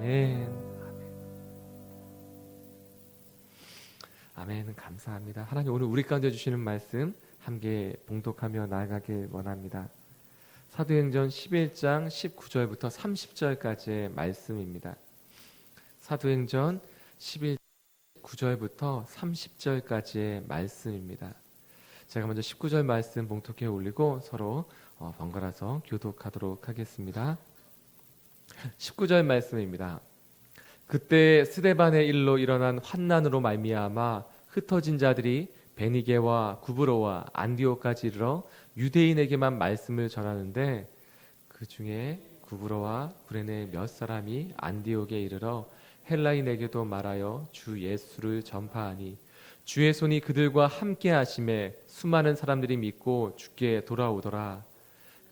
아멘. 아멘. 감사합니다. 하나님 오늘 우리 가운데 주시는 말씀 함께 봉독하며 나아가길 원합니다. 사도행전 11장 19절부터 30절까지의 말씀입니다. 사도행전 11장 9절부터 30절까지의 말씀입니다. 제가 먼저 19절 말씀 봉독해 올리고 서로 번갈아서 교독하도록 하겠습니다. 19절 말씀입니다. 그때 스데반의 일로 일어난 환난으로 말미암아 흩어진 자들이 베니게와 구브로와 안디오까지 이르러 유대인에게만 말씀을 전하는데 그 중에 구브로와 구레네 몇 사람이 안디옥에 이르러 헬라인에게도 말하여 주 예수를 전파하니 주의 손이 그들과 함께 하심에 수많은 사람들이 믿고 주께 돌아오더라.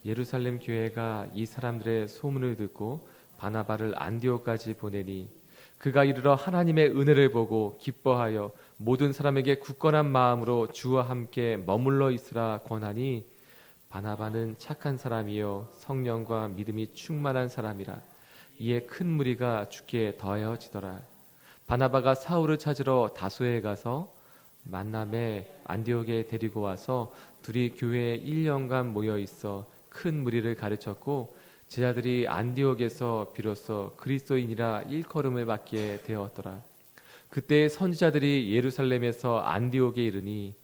예루살렘 교회가 이 사람들의 소문을 듣고 바나바를 안디옥까지 보내니 그가 이르러 하나님의 은혜를 보고 기뻐하여 모든 사람에게 굳건한 마음으로 주와 함께 머물러 있으라 권하니 바나바는 착한 사람이요 성령과 믿음이 충만한 사람이라. 이에 큰 무리가 주께 더하여지더라. 바나바가 사울을 찾으러 다소에 가서 만남에 안디옥에 데리고 와서 둘이 교회에 1년간 모여 있어 큰 무리를 가르쳤고 제자들이 안디옥에서 비로소 그리스도인이라 일컬음을 받게 되었더라. 그때 선지자들이 예루살렘에서 안디옥에 이르니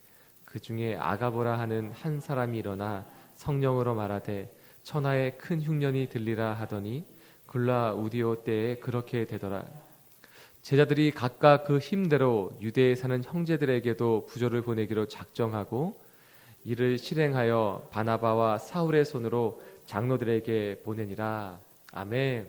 그 중에 아가보라 하는 한 사람이 일어나 성령으로 말하되 천하에 큰 흉년이 들리라 하더니 글라우디오 때에 그렇게 되더라. 제자들이 각각 그 힘대로 유대에 사는 형제들에게도 부조를 보내기로 작정하고 이를 실행하여 바나바와 사울의 손으로 장로들에게 보내니라. 아멘.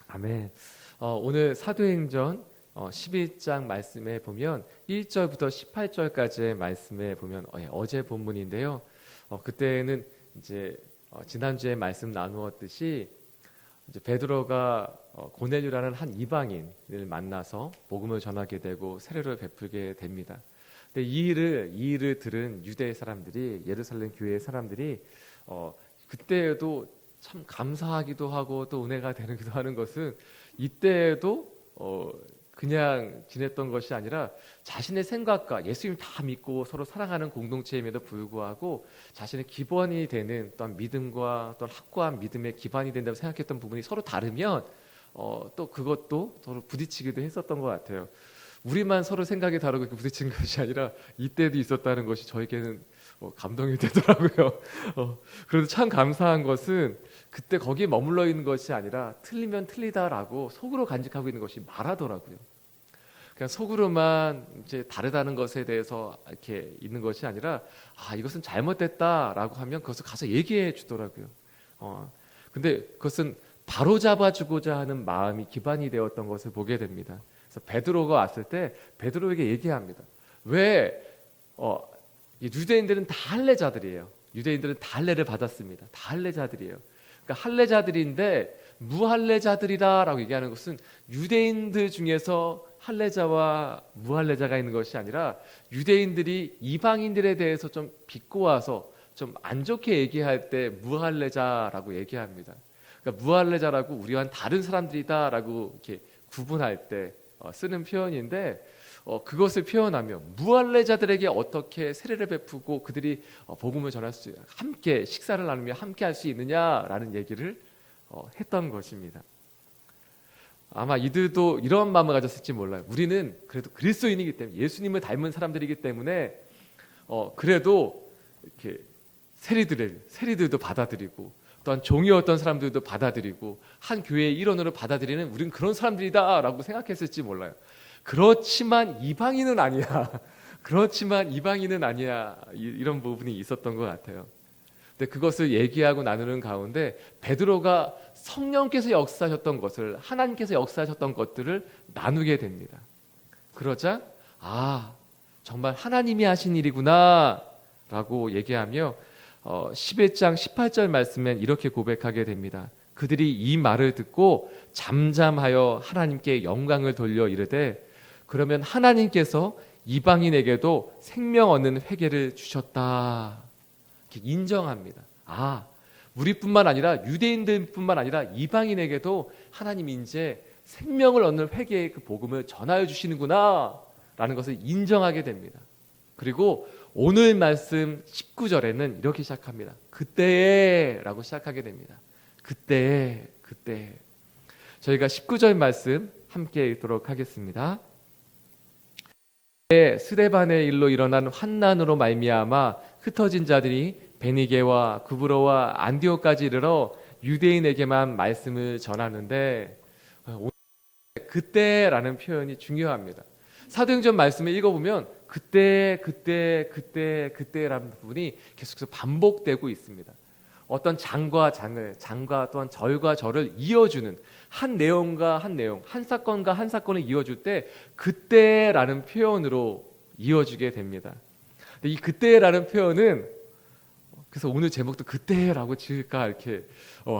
아멘. 오늘 사도행전 11장 말씀에 보면 1절부터 18절까지의 말씀에 보면 어제 본문인데요. 그때는 이제 지난주에 말씀 나누었듯이 이제 베드로가 고넬료라는 한 이방인을 만나서 복음을 전하게 되고 세례를 베풀게 됩니다. 근데 이 일을 들은 유대 사람들이 예루살렘 교회 사람들이 그때에도 참 감사하기도 하고 또 은혜가 되기도 하는 것은 이때에도 그냥 지냈던 것이 아니라 자신의 생각과 예수님 다 믿고 서로 사랑하는 공동체임에도 불구하고 자신의 기본이 되는 또한 믿음과 또한 확고한 믿음의 기반이 된다고 생각했던 부분이 서로 다르면 또 그것도 서로 부딪히기도 했었던 것 같아요. 우리만 서로 생각이 다르고 부딪힌 것이 아니라 이때도 있었다는 것이 저에게는 감동이 되더라고요. 그래도 참 감사한 것은 그때 거기에 머물러 있는 것이 아니라 틀리면 틀리다라고 속으로 간직하고 있는 것이 말하더라고요. 그냥 속으로만 이제 다르다는 것에 대해서 이렇게 있는 것이 아니라 이것은 잘못됐다라고 하면 그것을 가서 얘기해 주더라고요. 근데 그것은 바로 잡아주고자 하는 마음이 기반이 되었던 것을 보게 됩니다. 그래서 베드로가 왔을 때 베드로에게 얘기합니다. 왜 유대인들은 다 할례자들이에요. 유대인들은 다 할례를 받았습니다. 다 할례자들이에요. 그러니까 할례자들인데 무할례자들이라라고 얘기하는 것은 유대인들 중에서 할례자와 무할례자가 있는 것이 아니라 유대인들이 이방인들에 대해서 좀 비꼬아서 좀 안 좋게 얘기할 때 무할례자라고 얘기합니다. 그러니까 무할례자라고 우리와는 다른 사람들이다라고 이렇게 구분할 때 쓰는 표현인데 그것을 표현하며 무할례자들에게 어떻게 세례를 베푸고 그들이 복음을 전할 수 함께 식사를 나누며 함께 할 수 있느냐라는 얘기를 했던 것입니다. 아마 이들도 이런 마음을 가졌을지 몰라요. 우리는 그래도 그리스도인이기 때문에 예수님을 닮은 사람들이기 때문에 그래도 이렇게 세리들도 받아들이고 또한 종이었던 사람들도 받아들이고 한 교회의 일원으로 받아들이는 우리는 그런 사람들이다라고 생각했을지 몰라요. 그렇지만 이방인은 아니야. 그렇지만 이방인은 아니야. 이런 부분이 있었던 것 같아요. 근데 그것을 얘기하고 나누는 가운데 베드로가 성령께서 역사하셨던 것을 하나님께서 역사하셨던 것들을 나누게 됩니다. 그러자 정말 하나님이 하신 일이구나 라고 얘기하며 11장 18절 말씀엔 이렇게 고백하게 됩니다. 그들이 이 말을 듣고 잠잠하여 하나님께 영광을 돌려 이르되 그러면 하나님께서 이방인에게도 생명 얻는 회개를 주셨다. 이렇게 인정합니다. 우리뿐만 아니라 유대인들뿐만 아니라 이방인에게도 하나님이 이제 생명을 얻는 회개의 그 복음을 전하여 주시는구나 라는 것을 인정하게 됩니다. 그리고 오늘 말씀 19절에는 이렇게 시작합니다. 그때에 라고 시작하게 됩니다. 그때에. 저희가 19절 말씀 함께 읽도록 하겠습니다. 스데반의 일로 일어난 환난으로 말미암아 흩어진 자들이 베니게와 구브로와 안디오까지 이르러 유대인에게만 말씀을 전하는데, 그때라는 표현이 중요합니다. 사도행전 말씀을 읽어보면 그때라는 부분이 계속해서 반복되고 있습니다. 어떤 장과 또한 절과 절을 이어주는 한 내용과 한 내용, 한 사건과 한 사건을 이어줄 때 그때라는 표현으로 이어지게 됩니다. 근데 이 그때라는 표현은, 그래서 오늘 제목도 그때라고 지을까 이렇게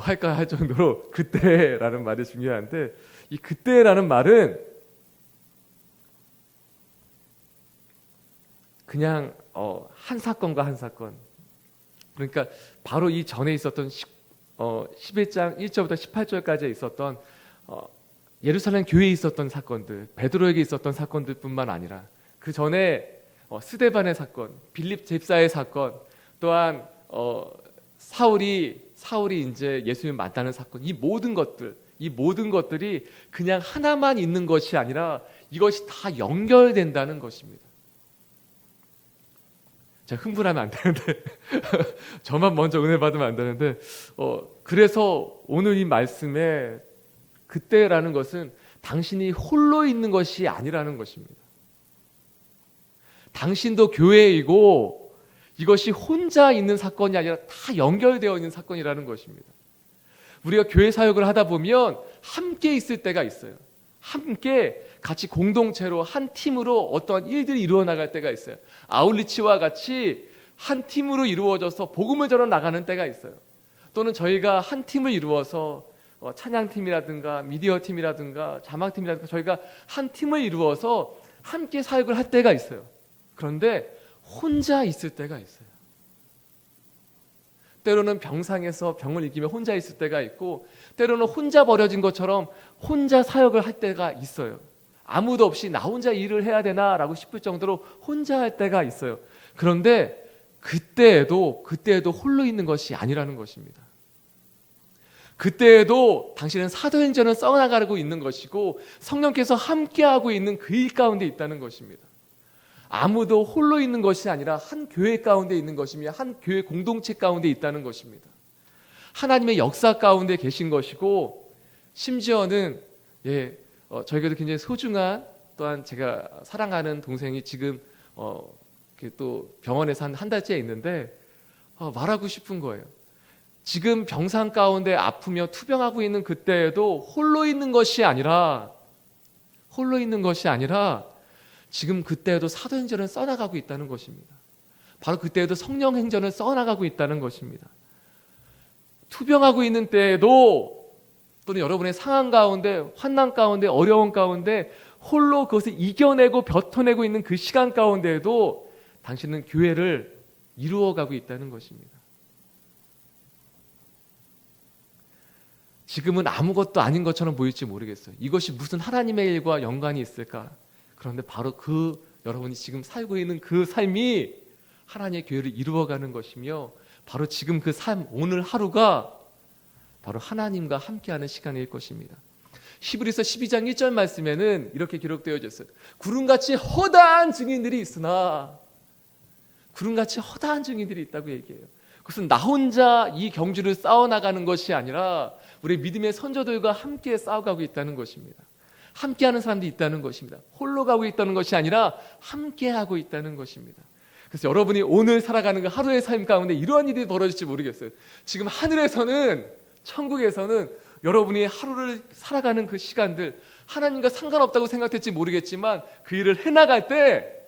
할까 할 정도로 그때라는 말이 중요한데, 이 그때라는 말은 그냥 한 사건과 한 사건, 그러니까 바로 이 전에 있었던 11장 1절부터 18절까지 있었던 예루살렘 교회에 있었던 사건들, 베드로에게 있었던 사건들뿐만 아니라 그 전에 스데반의 사건, 빌립 집사의 사건, 또한 사울이 이제 예수님을 만나는 사건, 이 모든 것들이 그냥 하나만 있는 것이 아니라 이것이 다 연결된다는 것입니다. 제가 흥분하면 안 되는데 저만 먼저 은혜 받으면 안 되는데, 그래서 오늘 이 말씀에 그때라는 것은 당신이 홀로 있는 것이 아니라는 것입니다. 당신도 교회이고 이것이 혼자 있는 사건이 아니라 다 연결되어 있는 사건이라는 것입니다. 우리가 교회 사역을 하다 보면 함께 있을 때가 있어요. 함께 같이 공동체로 한 팀으로 어떠한 일들이 이루어 나갈 때가 있어요. 아울리치와 같이 한 팀으로 이루어져서 복음을 전해 나가는 때가 있어요. 또는 저희가 한 팀을 이루어서 찬양팀이라든가 미디어 팀이라든가 자막팀이라든가 저희가 한 팀을 이루어서 함께 사역을 할 때가 있어요. 그런데 혼자 있을 때가 있어요. 때로는 병상에서 병을 이기며 혼자 있을 때가 있고, 때로는 혼자 버려진 것처럼 혼자 사역을 할 때가 있어요. 아무도 없이 나 혼자 일을 해야 되나라고 싶을 정도로 혼자 할 때가 있어요. 그런데 그때에도 홀로 있는 것이 아니라는 것입니다. 그때에도 당신은 사도행전을 써나가고 있는 것이고 성령께서 함께하고 있는 그 일 가운데 있다는 것입니다. 아무도 홀로 있는 것이 아니라 한 교회 가운데 있는 것이며 한 교회 공동체 가운데 있다는 것입니다. 하나님의 역사 가운데 계신 것이고, 심지어는 저에게도 굉장히 소중한, 또한 제가 사랑하는 동생이 지금 또 병원에서 한 달째 있는데 말하고 싶은 거예요. 지금 병상 가운데 아프며 투병하고 있는 그때에도 홀로 있는 것이 아니라 지금 그때에도 사도행전을 써나가고 있다는 것입니다. 바로 그때에도 성령행전을 써나가고 있다는 것입니다. 투병하고 있는 때에도, 또는 여러분의 상황 가운데, 환난 가운데, 어려운 가운데 홀로 그것을 이겨내고 벼터내고 있는 그 시간 가운데에도 당신은 교회를 이루어가고 있다는 것입니다. 지금은 아무것도 아닌 것처럼 보일지 모르겠어요. 이것이 무슨 하나님의 일과 연관이 있을까? 그런데 바로 여러분이 지금 살고 있는 그 삶이 하나님의 교회를 이루어가는 것이며, 바로 지금 그 삶, 오늘 하루가 바로 하나님과 함께하는 시간일 것입니다. 히브리서 12장 1절 말씀에는 이렇게 기록되어 있어요. 구름같이 허다한 증인들이 있으나, 구름같이 허다한 증인들이 있다고 얘기해요. 그것은 나 혼자 이 경주를 싸워나가는 것이 아니라 우리 믿음의 선조들과 함께 싸워가고 있다는 것입니다. 함께하는 사람들이 있다는 것입니다. 홀로 가고 있다는 것이 아니라 함께하고 있다는 것입니다. 그래서 여러분이 오늘 살아가는 그 하루의 삶 가운데 이러한 일이 벌어질지 모르겠어요. 지금 하늘에서는, 천국에서는 여러분이 하루를 살아가는 그 시간들, 하나님과 상관없다고 생각했지 모르겠지만 그 일을 해나갈 때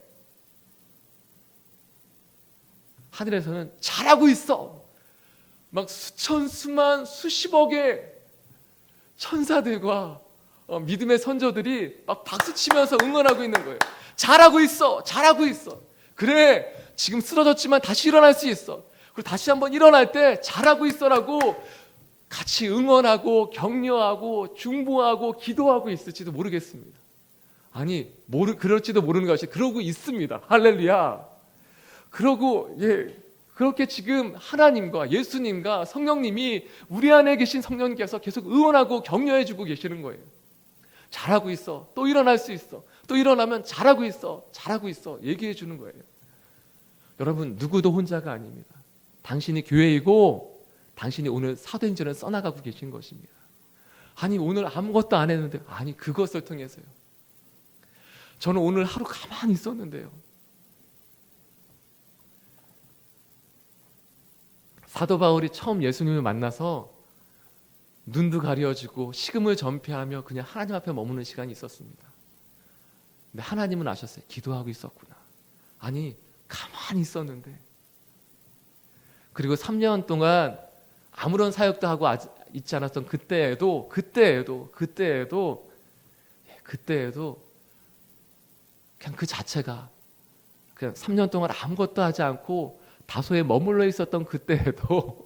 하늘에서는 잘하고 있어, 막 수천, 수만, 수십억의 천사들과 믿음의 선조들이 막 박수치면서 응원하고 있는 거예요. 잘하고 있어, 잘하고 있어. 그래, 지금 쓰러졌지만 다시 일어날 수 있어. 그리고 다시 한번 일어날 때 잘하고 있어라고 같이 응원하고 격려하고 중보하고 기도하고 있을지도 모르겠습니다. 아니, 그럴지도 모르는 것이 그러고 있습니다. 할렐루야. 그러고 그렇게 지금 하나님과 예수님과 성령님이 우리 안에 계신 성령님께서 계속 응원하고 격려해주고 계시는 거예요. 잘하고 있어. 또 일어날 수 있어. 또 일어나면 잘하고 있어. 잘하고 있어. 얘기해 주는 거예요. 여러분, 누구도 혼자가 아닙니다. 당신이 교회이고 당신이 오늘 사도행전을 써나가고 계신 것입니다. 아니, 오늘 아무것도 안 했는데, 아니, 그것을 통해서요. 저는 오늘 하루 가만히 있었는데요. 사도 바울이 처음 예수님을 만나서 눈도 가려지고 식음을 전폐하며 그냥 하나님 앞에 머무는 시간이 있었습니다. 근데 하나님은 아셨어요. 기도하고 있었구나. 아니, 가만히 있었는데. 그리고 3년 동안 아무런 사역도 하고 있지 않았던 그때에도 그냥 그 자체가 그냥 3년 동안 아무것도 하지 않고 다소에 머물러 있었던 그때에도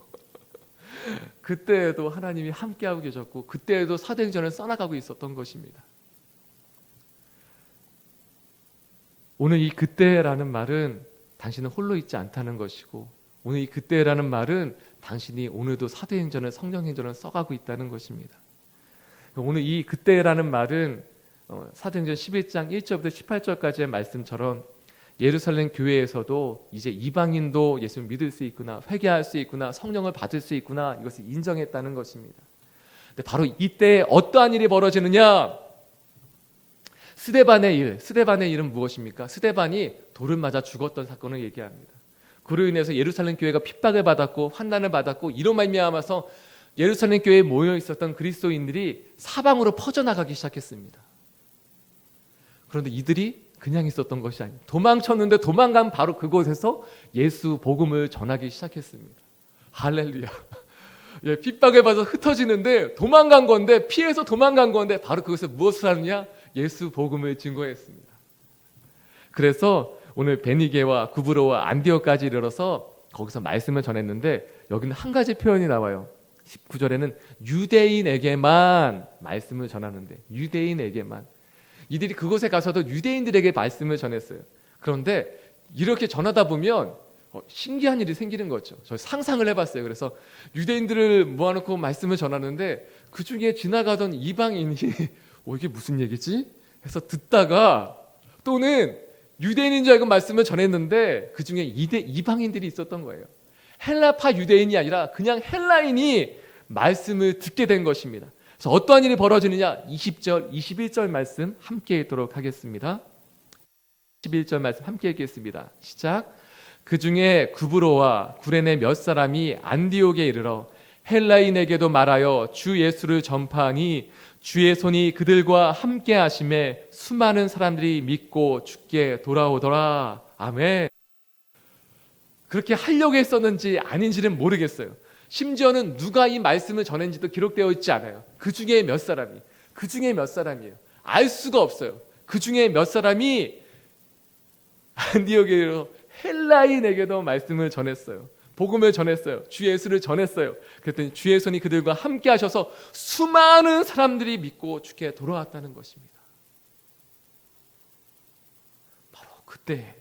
하나님이 함께하고 계셨고, 그때에도 사도행전을 써나가고 있었던 것입니다. 오늘 이 그때라는 말은 당신은 홀로 있지 않다는 것이고, 오늘 이 그때라는 말은 당신이 오늘도 사도행전을, 성령행전을 써가고 있다는 것입니다. 오늘 이 그때라는 말은 사도행전 11장 1절부터 18절까지의 말씀처럼 예루살렘 교회에서도 이제 이방인도 예수를 믿을 수 있구나, 회개할 수 있구나, 성령을 받을 수 있구나, 이것을 인정했다는 것입니다. 근데 바로 이때 어떠한 일이 벌어지느냐? 스데반의 일은 무엇입니까? 스데반이 돌을 맞아 죽었던 사건을 얘기합니다. 그로 인해서 예루살렘 교회가 핍박을 받았고 환난을 받았고, 이로 말미암아서 예루살렘 교회에 모여 있었던 그리스도인들이 사방으로 퍼져나가기 시작했습니다. 그런데 이들이 그냥 있었던 것이 아닙니다. 도망쳤는데 도망간 바로 그곳에서 예수 복음을 전하기 시작했습니다. 할렐루야. 핍박을 받아서 흩어지는데 도망간 건데, 피해서 도망간 건데 바로 그것을 무엇을 하느냐? 예수 복음을 증거했습니다. 그래서 오늘 베니게와 구브로와 안디오까지 이르러서 거기서 말씀을 전했는데, 여기는 한 가지 표현이 나와요. 19절에는 유대인에게만 말씀을 전하는데, 유대인에게만. 이들이 그곳에 가서도 유대인들에게 말씀을 전했어요. 그런데 이렇게 전하다 보면 신기한 일이 생기는 거죠. 저 상상을 해봤어요. 그래서 유대인들을 모아놓고 말씀을 전하는데 그 중에 지나가던 이방인이 이게 무슨 얘기지? 해서 듣다가, 또는 유대인인 줄 알고 말씀을 전했는데 그 중에 이방인들이 있었던 거예요. 헬라파 유대인이 아니라 그냥 헬라인이 말씀을 듣게 된 것입니다. 그래서 어떠한 일이 벌어지느냐? 20절, 21절 말씀 함께 읽도록 하겠습니다. 21절 말씀 함께 읽겠습니다. 시작. 그 중에 구브로와 구레네 몇 사람이 안디옥에 이르러 헬라인에게도 말하여 주 예수를 전파하니 주의 손이 그들과 함께 하심에 수많은 사람들이 믿고 주께 돌아오더라. 아멘. 그렇게 하려고 했었는지 아닌지는 모르겠어요. 심지어는 누가 이 말씀을 전했는지도 기록되어 있지 않아요. 그 중에 몇 사람이에요. 알 수가 없어요. 그 중에 몇 사람이 안디옥에 헬라인에게도 말씀을 전했어요. 복음을 전했어요. 주 예수를 전했어요. 그랬더니 주의 손이 그들과 함께 하셔서 수많은 사람들이 믿고 주께 돌아왔다는 것입니다. 바로 그때.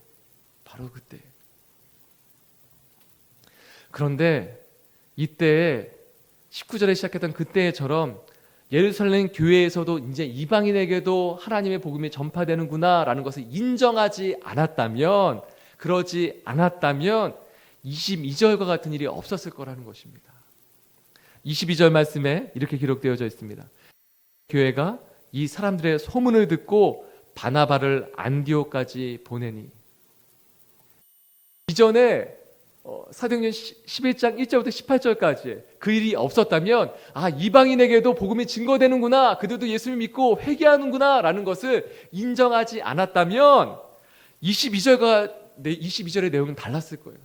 그런데 이때 19절에 시작했던 그때처럼 예루살렘 교회에서도 이제 이방인에게도 하나님의 복음이 전파되는구나 라는 것을 인정하지 않았다면, 그러지 않았다면 22절과 같은 일이 없었을 거라는 것입니다. 22절 말씀에 이렇게 기록되어져 있습니다. 교회가 이 사람들의 소문을 듣고 바나바를 안디옥까지 보내니. 이전에 사도행전 11장 1절부터 18절까지 그 일이 없었다면, 이방인에게도 복음이 증거되는구나, 그들도 예수를 믿고 회개하는구나 라는 것을 인정하지 않았다면 22절의 내용은 달랐을 거예요.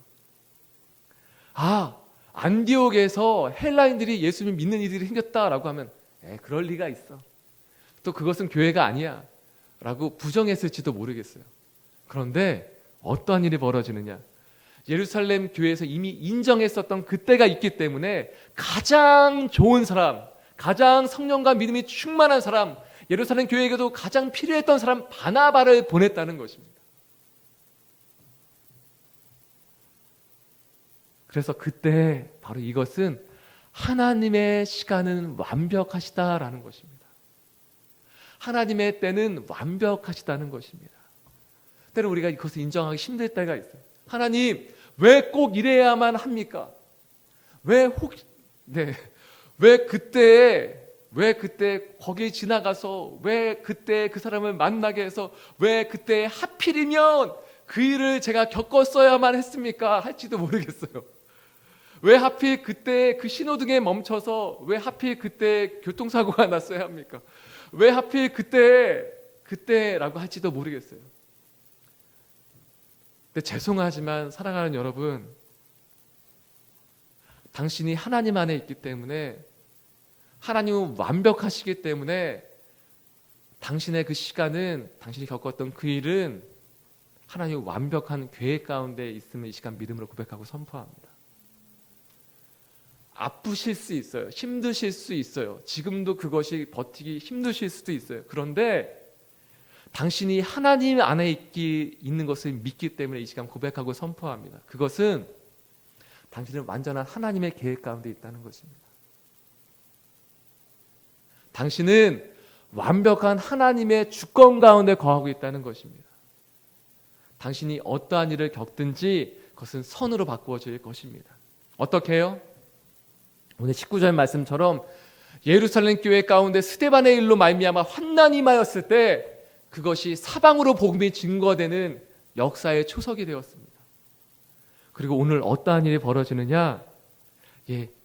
안디옥에서 헬라인들이 예수를 믿는 일들이 생겼다라고 하면 그럴 리가 있어, 또 그것은 교회가 아니야 라고 부정했을지도 모르겠어요. 그런데 어떠한 일이 벌어지느냐? 예루살렘 교회에서 이미 인정했었던 그때가 있기 때문에 가장 좋은 사람, 가장 성령과 믿음이 충만한 사람, 예루살렘 교회에게도 가장 필요했던 사람 바나바를 보냈다는 것입니다. 그래서 그때 바로 이것은 하나님의 시간은 완벽하시다라는 것입니다. 하나님의 때는 완벽하시다는 것입니다. 때는 우리가 그것을 인정하기 힘들 때가 있어요. 하나님, 왜 꼭 이래야만 합니까? 왜 그때 거기 지나가서 왜 그때 그 사람을 만나게 해서 왜 그때 하필이면 그 일을 제가 겪었어야만 했습니까? 할지도 모르겠어요. 왜 하필 그때 그 신호등에 멈춰서 왜 하필 그때 교통사고가 났어야 합니까? 왜 하필 그때라고 할지도 모르겠어요. 근데 죄송하지만 사랑하는 여러분, 당신이 하나님 안에 있기 때문에, 하나님은 완벽하시기 때문에 당신의 그 시간은, 당신이 겪었던 그 일은 하나님의 완벽한 계획 가운데 있음을 이 시간 믿음으로 고백하고 선포합니다. 아프실 수 있어요. 힘드실 수 있어요. 지금도 그것이 버티기 힘드실 수도 있어요. 그런데 당신이 하나님 안에 있는 것을 믿기 때문에 이 시간 고백하고 선포합니다. 그것은 당신은 완전한 하나님의 계획 가운데 있다는 것입니다. 당신은 완벽한 하나님의 주권 가운데 거하고 있다는 것입니다. 당신이 어떠한 일을 겪든지 그것은 선으로 바꾸어질 것입니다. 어떻게 해요? 오늘 19절 말씀처럼 예루살렘 교회 가운데 스데반의 일로 말미암아 환난이 임하였을 때 그것이 사방으로 복음이 증거되는 역사의 초석이 되었습니다. 그리고 오늘 어떠한 일이 벌어지느냐?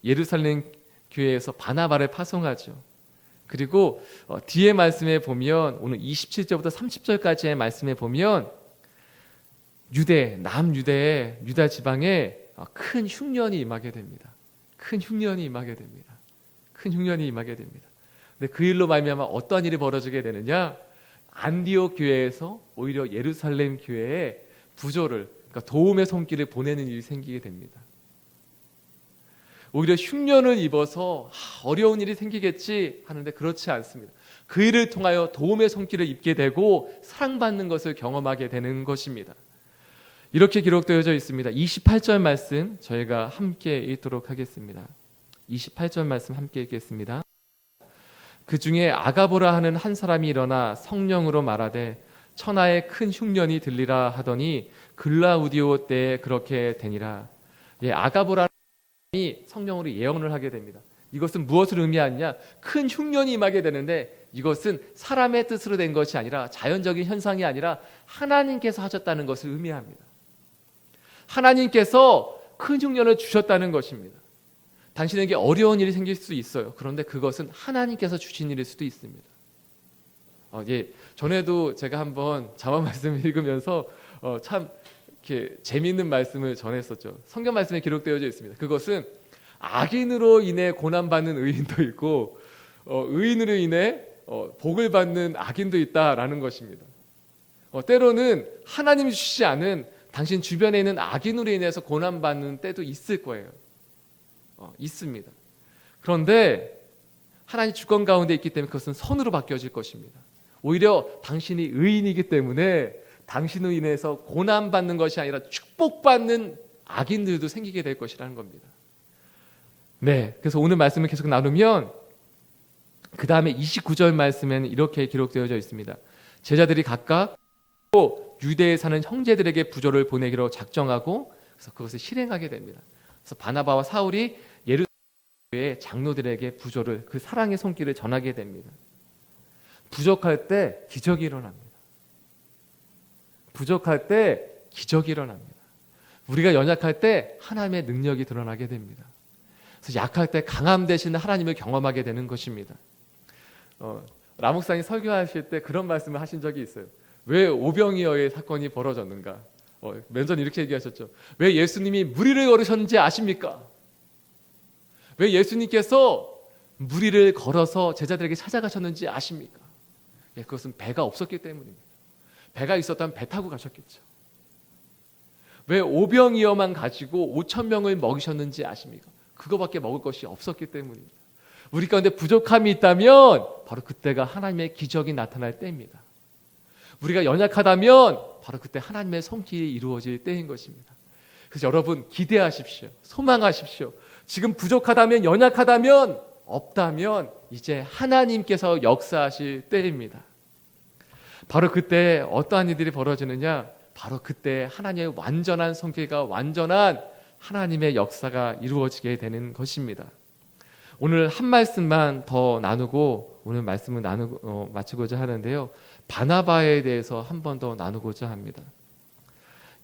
예루살렘 교회에서 바나바를 파송하죠. 그리고 뒤에 말씀에 보면 오늘 27절부터 30절까지의 말씀에 보면 남유대 유다 지방에 큰 흉년이 임하게 됩니다. 큰 흉년이 임하게 됩니다. 근데 그 일로 말미암아 어떠한 일이 벌어지게 되느냐? 안디옥 교회에서 오히려 예루살렘 교회에 부조를, 그러니까 도움의 손길을 보내는 일이 생기게 됩니다. 오히려 흉년을 입어서 어려운 일이 생기겠지 하는데 그렇지 않습니다. 그 일을 통하여 도움의 손길을 입게 되고 사랑받는 것을 경험하게 되는 것입니다. 이렇게 기록되어져 있습니다. 28절 말씀 저희가 함께 읽도록 하겠습니다. 28절 말씀 함께 읽겠습니다. 그 중에 아가보라 하는 한 사람이 일어나 성령으로 말하되 천하에 큰 흉년이 들리라 하더니 글라우디오 때에 그렇게 되니라. 아가보라는 사람이 성령으로 예언을 하게 됩니다. 이것은 무엇을 의미하느냐? 큰 흉년이 임하게 되는데 이것은 사람의 뜻으로 된 것이 아니라, 자연적인 현상이 아니라 하나님께서 하셨다는 것을 의미합니다. 하나님께서 큰 흉년을 주셨다는 것입니다. 당신에게 어려운 일이 생길 수 있어요. 그런데 그것은 하나님께서 주신 일일 수도 있습니다. 전에도 제가 한번 자막 말씀을 읽으면서 참 이렇게 재미있는 말씀을 전했었죠. 성경 말씀에 기록되어져 있습니다. 그것은 악인으로 인해 고난받는 의인도 있고 의인으로 인해 복을 받는 악인도 있다라는 것입니다. 때로는 하나님이 주시지 않은 당신 주변에 있는 악인으로 인해서 고난받는 때도 있을 거예요. 있습니다. 그런데 하나님 주권 가운데 있기 때문에 그것은 선으로 바뀌어질 것입니다. 오히려 당신이 의인이기 때문에 당신으로 인해서 고난받는 것이 아니라 축복받는 악인들도 생기게 될 것이라는 겁니다. 그래서 오늘 말씀을 계속 나누면 그 다음에 29절 말씀에는 이렇게 기록되어져 있습니다. 제자들이 각각 유대에 사는 형제들에게 부조를 보내기로 작정하고 그래서 그것을 실행하게 됩니다. 그래서 바나바와 사울이 예루살렘의 장로들에게 부조를, 그 사랑의 손길을 전하게 됩니다. 부족할 때 기적이 일어납니다. 우리가 연약할 때 하나님의 능력이 드러나게 됩니다. 그래서 약할 때 강함 대신 하나님을 경험하게 되는 것입니다. 라목사님 설교하실 때 그런 말씀을 하신 적이 있어요. 왜 오병이어의 사건이 벌어졌는가? 맨전 이렇게 얘기하셨죠. 왜 예수님이 무리를 걸으셨는지 아십니까? 왜 예수님께서 무리를 걸어서 제자들에게 찾아가셨는지 아십니까? 그것은 배가 없었기 때문입니다. 배가 있었다면 배 타고 가셨겠죠. 왜 오병이어만 가지고 5천 명을 먹이셨는지 아십니까? 그거밖에 먹을 것이 없었기 때문입니다. 우리 가운데 부족함이 있다면 바로 그때가 하나님의 기적이 나타날 때입니다. 우리가 연약하다면 바로 그때 하나님의 손길이 이루어질 때인 것입니다. 그래서 여러분 기대하십시오. 소망하십시오. 지금 부족하다면, 연약하다면, 없다면 이제 하나님께서 역사하실 때입니다. 바로 그때 어떠한 일들이 벌어지느냐? 바로 그때 하나님의 완전한 손길과 완전한 하나님의 역사가 이루어지게 되는 것입니다. 오늘 한 말씀만 더 나누고 오늘 말씀을 마치고자 하는데요. 바나바에 대해서 한 번 더 나누고자 합니다.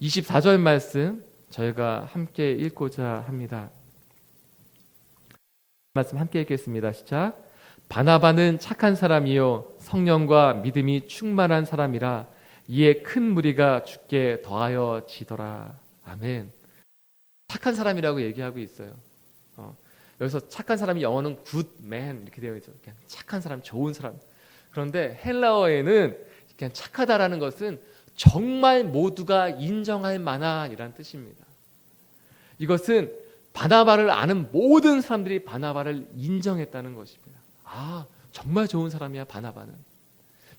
24절 말씀 저희가 함께 읽고자 합니다. 말씀 함께 읽겠습니다. 시작. 바나바는 착한 사람이요 성령과 믿음이 충만한 사람이라 이에 큰 무리가 주께 더하여 지더라. 아멘. 착한 사람이라고 얘기하고 있어요. 여기서 착한 사람이 영어는 good man 이렇게 되어 있죠. 그냥 착한 사람, 좋은 사람. 그런데 헬라어에는 그냥 착하다라는 것은 정말 모두가 인정할 만한이라는 뜻입니다. 이것은 바나바를 아는 모든 사람들이 바나바를 인정했다는 것입니다. 아, 정말 좋은 사람이야 바나바는.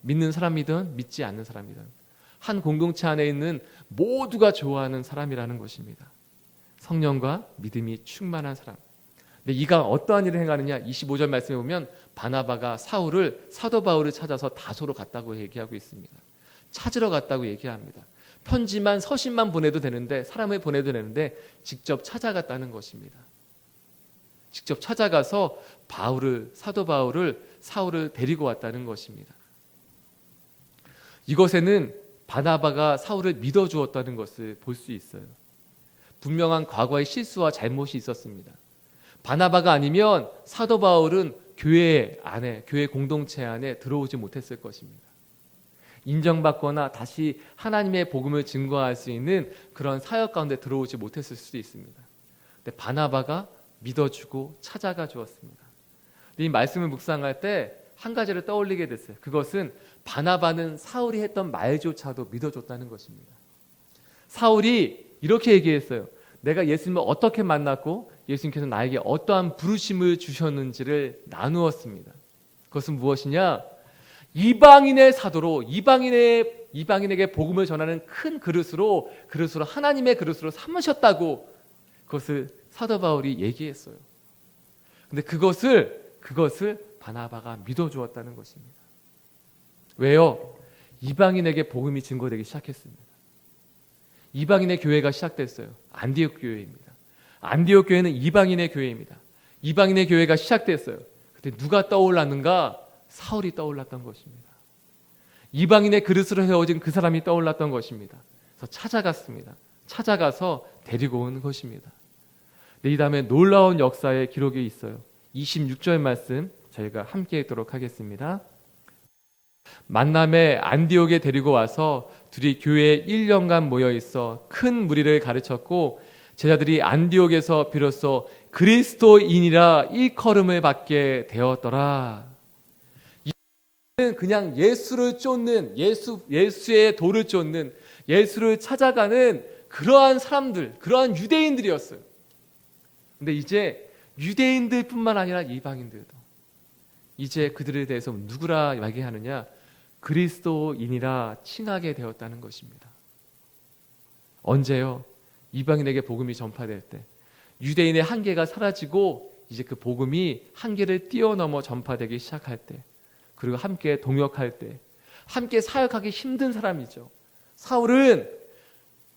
믿는 사람이든 믿지 않는 사람이든 한 공동체 안에 있는 모두가 좋아하는 사람이라는 것입니다. 성령과 믿음이 충만한 사람. 근데 이가 어떠한 일을 행하느냐? 25절 말씀에 보면 바나바가 사도 바울을 찾아서 다소로 갔다고 얘기하고 있습니다. 찾으러 갔다고 얘기합니다. 편지만 서신만 보내도 되는데, 사람을 보내도 되는데 직접 찾아갔다는 것입니다. 직접 찾아가서 사도 바울을 사울을 데리고 왔다는 것입니다. 이것에는 바나바가 사울을 믿어주었다는 것을 볼 수 있어요. 분명한 과거의 실수와 잘못이 있었습니다. 바나바가 아니면 사도 바울은 교회 안에, 교회 공동체 안에 들어오지 못했을 것입니다. 인정받거나 다시 하나님의 복음을 증거할 수 있는 그런 사역 가운데 들어오지 못했을 수도 있습니다. 근데 바나바가 믿어주고 찾아가 주었습니다. 이 말씀을 묵상할 때 한 가지를 떠올리게 됐어요. 그것은 바나바는 사울이 했던 말조차도 믿어줬다는 것입니다. 사울이 이렇게 얘기했어요. 내가 예수님을 어떻게 만났고 예수님께서 나에게 어떠한 부르심을 주셨는지를 나누었습니다. 그것은 무엇이냐? 이방인의 사도로 이방인에게 복음을 전하는 큰 그릇으로 하나님의 그릇으로 삼으셨다고 그것을 사도 바울이 얘기했어요. 근데 그것을 바나바가 믿어주었다는 것입니다. 왜요? 이방인에게 복음이 증거되기 시작했습니다. 이방인의 교회가 시작됐어요. 안디옥 교회입니다. 안디옥 교회는 이방인의 교회입니다. 이방인의 교회가 시작됐어요. 그때 누가 떠올랐는가? 사울이 떠올랐던 것입니다. 이방인의 그릇으로 세워진 그 사람이 떠올랐던 것입니다. 그래서 찾아갔습니다. 찾아가서 데리고 온 것입니다. 이 다음에 놀라운 역사의 기록이 있어요. 26절 말씀 저희가 함께 읽도록 하겠습니다. 만남에 안디옥에 데리고 와서 둘이 교회에 1년간 모여 있어 큰 무리를 가르쳤고 제자들이 안디옥에서 비로소 그리스도인이라 일컬음을 받게 되었더라. 이는 그냥 예수를 쫓는 예수의 도를 쫓는 예수를 찾아가는 그러한 사람들, 그러한 유대인들이었어요. 근데 이제 유대인들뿐만 아니라 이방인들도 이제 그들에 대해서 누구라 이야기하느냐? 그리스도인이라 칭하게 되었다는 것입니다. 언제요? 이방인에게 복음이 전파될 때, 유대인의 한계가 사라지고 이제 그 복음이 한계를 뛰어넘어 전파되기 시작할 때, 그리고 함께 동역할 때, 함께 사역하기 힘든 사람이죠. 사울은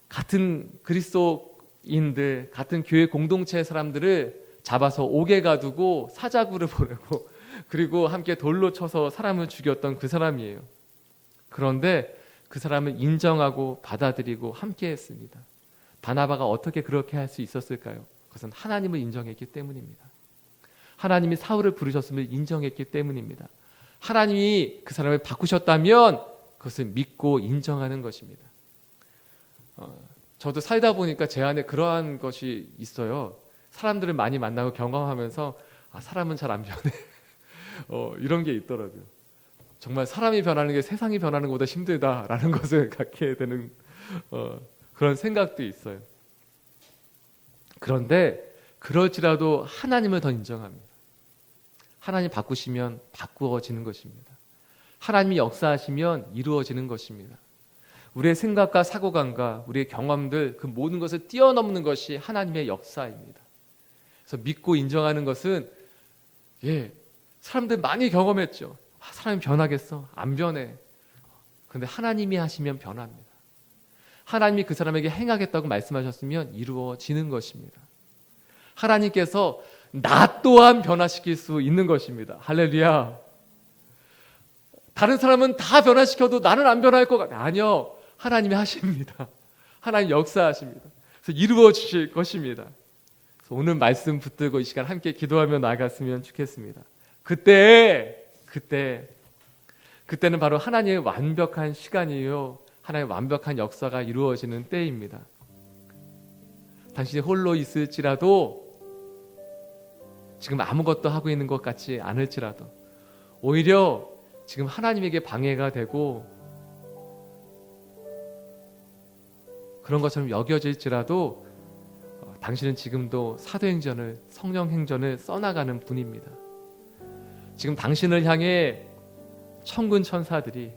같은 그리스도인들, 같은 교회 공동체 사람들을 잡아서 옥에 가두고 사자구를 보내고 그리고 함께 돌로 쳐서 사람을 죽였던 그 사람이에요. 그런데 그 사람을 인정하고 받아들이고 함께 했습니다. 바나바가 어떻게 그렇게 할 수 있었을까요? 그것은 하나님을 인정했기 때문입니다. 하나님이 사울을 부르셨음을 인정했기 때문입니다. 하나님이 그 사람을 바꾸셨다면 그것을 믿고 인정하는 것입니다. 저도 살다 보니까 제 안에 그러한 것이 있어요. 사람들을 많이 만나고 경험하면서 사람은 잘 안 변해. 이런 게 있더라고요. 정말 사람이 변하는 게 세상이 변하는 것보다 힘들다라는 것을 갖게 되는 그런 생각도 있어요. 그런데 그럴지라도 하나님을 더 인정합니다. 하나님 바꾸시면 바꾸어지는 것입니다. 하나님이 역사하시면 이루어지는 것입니다. 우리의 생각과 사고관과 우리의 경험들 그 모든 것을 뛰어넘는 것이 하나님의 역사입니다. 그래서 믿고 인정하는 것은 사람들 많이 경험했죠. 사람이 변하겠어? 안 변해. 그런데 하나님이 하시면 변합니다. 하나님이 그 사람에게 행하겠다고 말씀하셨으면 이루어지는 것입니다. 하나님께서 나 또한 변화시킬 수 있는 것입니다. 할렐루야. 다른 사람은 다 변화시켜도 나는 안 변할 것 같아요. 아니요. 하나님이 하십니다. 하나님 역사하십니다. 그래서 이루어 주실 것입니다. 그래서 오늘 말씀 붙들고 이 시간 함께 기도하며 나갔으면 좋겠습니다. 그때는 바로 하나님의 완벽한 시간이요, 하나님의 완벽한 역사가 이루어지는 때입니다. 당신이 홀로 있을지라도, 지금 아무것도 하고 있는 것 같지 않을지라도, 오히려 지금 하나님에게 방해가 되고 그런 것처럼 여겨질지라도 당신은 지금도 사도행전을, 성령행전을 써나가는 분입니다. 지금 당신을 향해 천군 천사들이,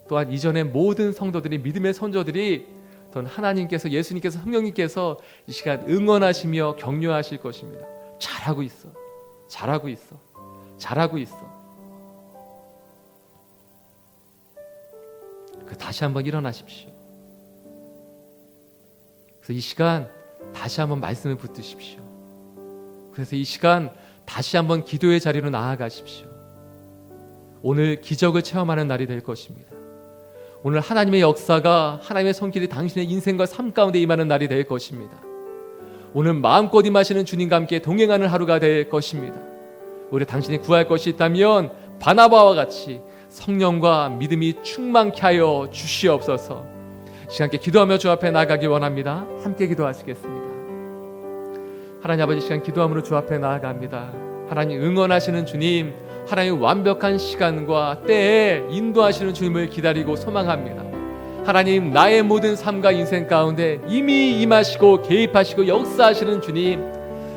또한 이전의 모든 성도들이, 믿음의 선조들이, 또한 하나님께서, 예수님께서, 성령님께서 이 시간 응원하시며 격려하실 것입니다. 잘하고 있어, 잘하고 있어, 잘하고 있어. 다시 한번 일어나십시오. 그래서 이 시간 다시 한번 말씀을 붙드십시오. 그래서 이 시간 다시 한번 기도의 자리로 나아가십시오. 오늘 기적을 체험하는 날이 될 것입니다. 오늘 하나님의 역사가, 하나님의 손길이 당신의 인생과 삶 가운데 임하는 날이 될 것입니다. 오늘 마음껏 임하시는 주님과 함께 동행하는 하루가 될 것입니다. 오히려 당신이 구할 것이 있다면 바나바와 같이 성령과 믿음이 충만케 하여 주시옵소서. 시간께 기도하며 주 앞에 나아가기 원합니다. 함께 기도하시겠습니다. 하나님 아버지, 시간 기도함으로 주 앞에 나아갑니다. 하나님 응원하시는 주님, 하나님 완벽한 시간과 때에 인도하시는 주님을 기다리고 소망합니다. 하나님, 나의 모든 삶과 인생 가운데 이미 임하시고 개입하시고 역사하시는 주님,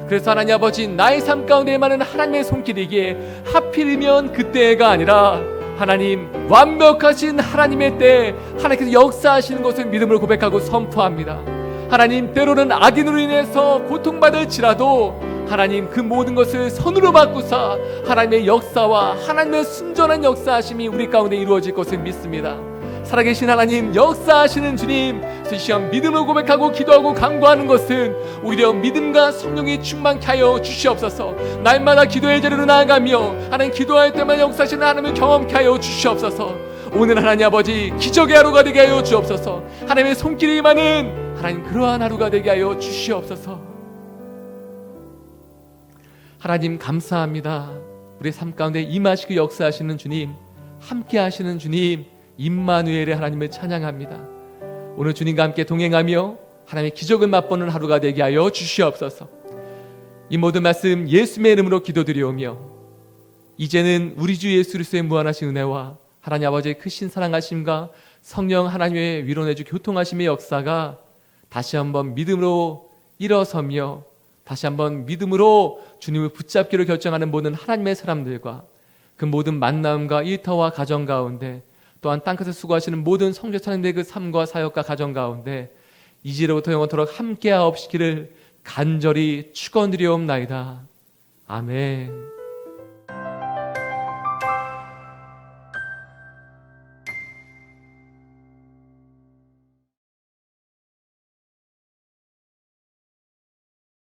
그래서 하나님 아버지, 나의 삶 가운데 임하는 하나님의 손길이기에 하필이면 그때가 아니라 하나님 완벽하신 하나님의 때에 하나님께서 역사하시는 것을 믿음으로 고백하고 선포합니다. 하나님, 때로는 악인으로 인해서 고통받을지라도 하나님 그 모든 것을 선으로 바꾸사 하나님의 역사와 하나님의 순전한 역사하심이 우리 가운데 이루어질 것을 믿습니다. 살아계신 하나님, 역사하시는 주님, 이 시간 믿음으로 고백하고 기도하고 간구하는 것은 오히려 믿음과 성령이 충만케 하여 주시옵소서. 날마다 기도의 자리로 나아가며 하나님 기도할 때마다 역사하시는 하나님을 경험케 하여 주시옵소서. 오늘 하나님 아버지, 기적의 하루가 되게 하여 주옵소서. 하나님의 손길이 임하는 하나님 그러한 하루가 되게 하여 주시옵소서. 하나님 감사합니다. 우리 삶 가운데 임하시고 역사하시는 주님, 함께 하시는 주님, 임마누엘의 하나님을 찬양합니다. 오늘 주님과 함께 동행하며 하나님의 기적을 맛보는 하루가 되게 하여 주시옵소서. 이 모든 말씀 예수님의 이름으로 기도드리오며, 이제는 우리 주 예수 그리스도의 무한하신 은혜와 하나님 아버지의 크신 사랑하심과 성령 하나님의 위로내주 교통하심의 역사가 다시 한번 믿음으로 일어서며 다시 한번 믿음으로 주님을 붙잡기로 결정하는 모든 하나님의 사람들과 그 모든 만남과 일터와 가정 가운데, 또한 땅끝에 수고하시는 모든 성교사님들의 그 삶과 사역과 가정 가운데 이제로부터 영원토록 함께하옵시기를 간절히 축원드리옵나이다. 아멘.